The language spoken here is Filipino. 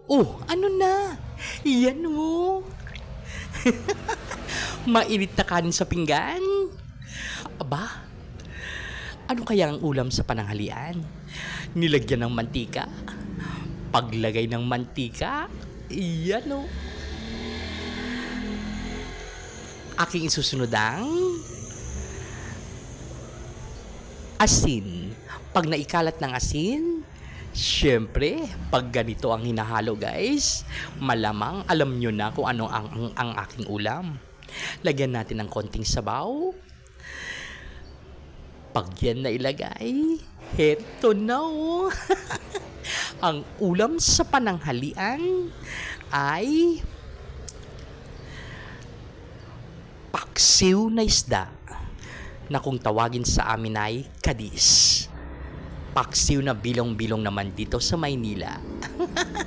Oh, ano na? Yan mo. Mainit na kanin sa pinggan. Aba, ano kaya ang ulam sa pananghalian? Nilagyan ng mantika? Paglagay ng mantika? Yan o. Aking isusunod ang asin. Pag naikalat ng asin, syempre, pag ganito ang hinahalo guys, malamang alam nyo na kung ano ang aking ulam. Lagyan natin ng konting sabaw. Pag yan na ilagay, heto na oh. Ang ulam sa pananghalian ay paksiw na isda na kung tawagin sa amin ay kadis. Paksiw na bilong-bilong naman dito sa Maynila.